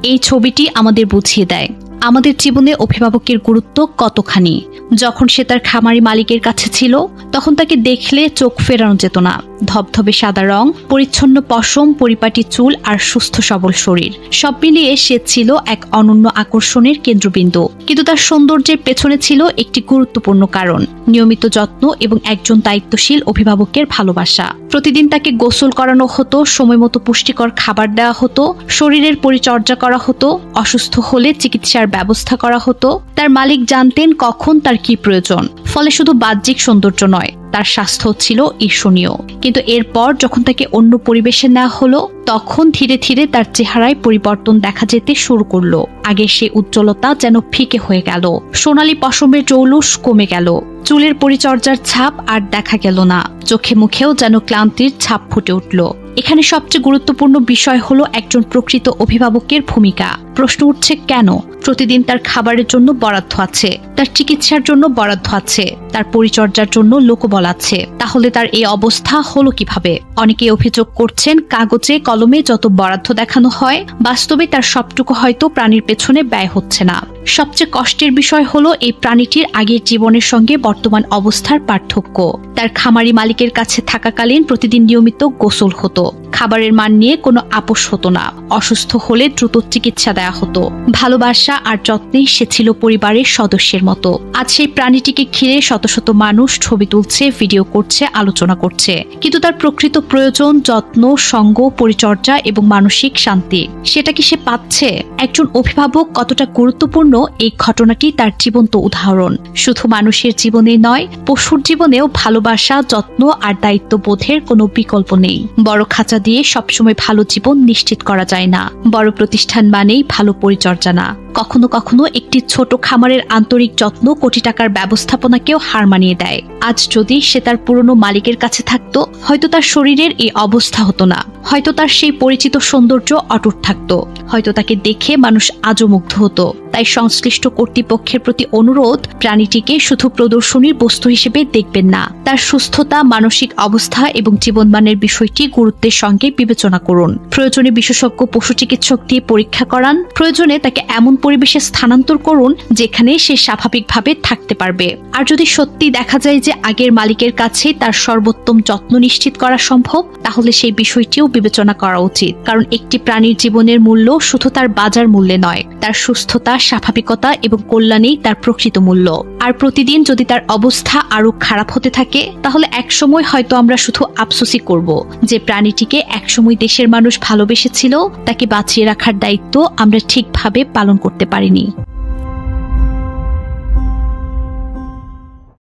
এই ছবিটি আমাদের বুঝিয়ে দেয় আমাদের জীবনে অভিভাবকের গুরুত্ব কতখানি। যখন সে তার খামারি মালিকের কাছে ছিল তখন তাকে দেখলে চোখ ফেরানো যেত না। ধবধবে সাদা রং, পরিচ্ছন্ন পশম, পরিপাটি চুল আর সুস্থ সবল শরীর, সব মিলিয়ে সে ছিল এক অনন্য আকর্ষণের কেন্দ্রবিন্দু। কিন্তু তার সৌন্দর্যের পেছনে ছিল একটি গুরুত্বপূর্ণ কারণ, নিয়মিত যত্ন এবং একজন দায়িত্বশীল অভিভাবকের ভালোবাসা। প্রতিদিন তাকে গোসল করানো হতো, সময়মতো পুষ্টিকর খাবার দেওয়া হতো, শরীরের পরিচর্যা করা হতো, অসুস্থ হলে চিকিৎসার ব্যবস্থা করা হতো। তার মালিক জানতেন কখন তার কি প্রয়োজন। ফলে শুধু বাহ্যিক সৌন্দর্য নয়, তার স্বাস্থ্য ছিল ঈর্ষণীয়। কিন্তু এরপর যখন তাকে অন্য পরিবেশে নেওয়া হলো তখন ধীরে ধীরে তার চেহারায় পরিবর্তন দেখা যেতে শুরু করলো। আগের সেই উজ্জ্বলতা যেন ফিকে হয়ে গেল, সোনালী পশমের জৌলুস কমে গেল, চুলের পরিচর্যার ছাপ আর দেখা গেল না, চোখে মুখেও যেন ক্লান্তির ছাপ ফুটে উঠল। এখানে সবচেয়ে গুরুত্বপূর্ণ বিষয় হলো একজন প্রকৃত অভিভাবকের ভূমিকা। প্রশ্ন উঠছে কেন? প্রতিদিন তার খাবারের জন্য বরাদ্দ আছে, তার চিকিৎসার জন্য বরাদ্দ আছে, তার পরিচর্যার জন্য লোকবল আছে। তাহলে তার এই অবস্থা হলো কিভাবে? অনেকে অভিযোগ করছেন কাগজে কলমে যত বরাদ্দ দেখানো হয়, বাস্তবে তার সবটুকু হয়তো প্রাণীর পেছনে ব্যয় হচ্ছে না। সবচেয়ে কষ্টের বিষয় হলো এই প্রাণীটির আগের জীবনের সঙ্গে বর্তমান অবস্থার পার্থক্য। তার খামারি মালিকের কাছে থাকাকালীন প্রতিদিন নিয়মিত গোসল হতো, খাবারের মান নিয়ে কোনো আপোষ হতো না, অসুস্থ হলে দ্রুত চিকিৎসা দেয়া হতো। ভালোবাসা আর যত্নে সে ছিল পরিবারের সদস্যের মতো। আজ সেই প্রাণীটিকে ঘিরে শত শত মানুষ ছবি তুলছে, ভিডিও করছে, আলোচনা করছে। কিন্তু তার প্রকৃত প্রয়োজন যত্ন, সঙ্গ, পরিচর্যা এবং মানসিক শান্তি। সেটা কি সে পাচ্ছে? একজন অভিভাবক কতটা গুরুত্বপূর্ণ এই ঘটনাটি তার জীবন্ত উদাহরণ। শুধু মানুষের জীবনে নয়, পশুর জীবনেও ভালোবাসা, যত্ন আর দায়িত্ববোধের কোনো বিকল্প নেই। বড় খাঁচা দিয়ে সবসময় ভালো জীবন নিশ্চিত করা যায় না। বড় প্রতিষ্ঠান মানেই ভালো পরিচর্যা না। কখনো কখনো একটি ছোট খামারের আন্তরিক যত্ন কোটি টাকার ব্যবস্থাপনাকেও হার মানিয়ে দেয়। আজ যদি সে তার পুরনো মালিকের কাছে থাকতো, হয়তো তার শরীরের এই অবস্থা হতো না, হয়তো তার সেই পরিচিত সৌন্দর্য অটুট থাকতো, হয়তো তাকে দেখে মানুষ আজও মুগ্ধ হতো। তাই সংশ্লিষ্ট কর্তৃপক্ষের প্রতি অনুরোধ, প্রাণীটিকে শুধু প্রদর্শনীর বস্তু হিসেবে দেখবেন না, তার সুস্থতা, মানসিক অবস্থা এবং জীবনমানের বিষয়টি গুরুত্বের সঙ্গে বিবেচনা করুন। প্রয়োজনে বিশেষজ্ঞ পশু চিকিৎসক দিয়ে পরীক্ষা করান, প্রয়োজনে তাকে এমন পরিবেশে স্থানান্তর করুন যেখানে সে স্বাভাবিকভাবে থাকতে পারবে। আর যদি সত্যি দেখা যায় যে আগের মালিকের কাছে তার সর্বোত্তম যত্ন নিশ্চিত করা সম্ভব, তাহলে সেই বিষয়টিও বিবেচনা করা উচিত। কারণ একটি প্রাণীর জীবনের মূল্য শুধু তার বাজার মূল্যে নয়, তার সুস্থতা, স্বাভাবিকতা এবং কল্যাণেই তার প্রকৃত মূল্য। আর প্রতিদিন যদি তার অবস্থা আরো খারাপ হতে থাকে, তাহলে একসময় হয়তো আমরা শুধু আফসোসই করব যে প্রাণীটিকে একসময় দেশের মানুষ ভালোবেসেছিল, তাকে বাঁচিয়ে রাখার দায়িত্ব আমরা ঠিকভাবে পালন করতে পারিনি।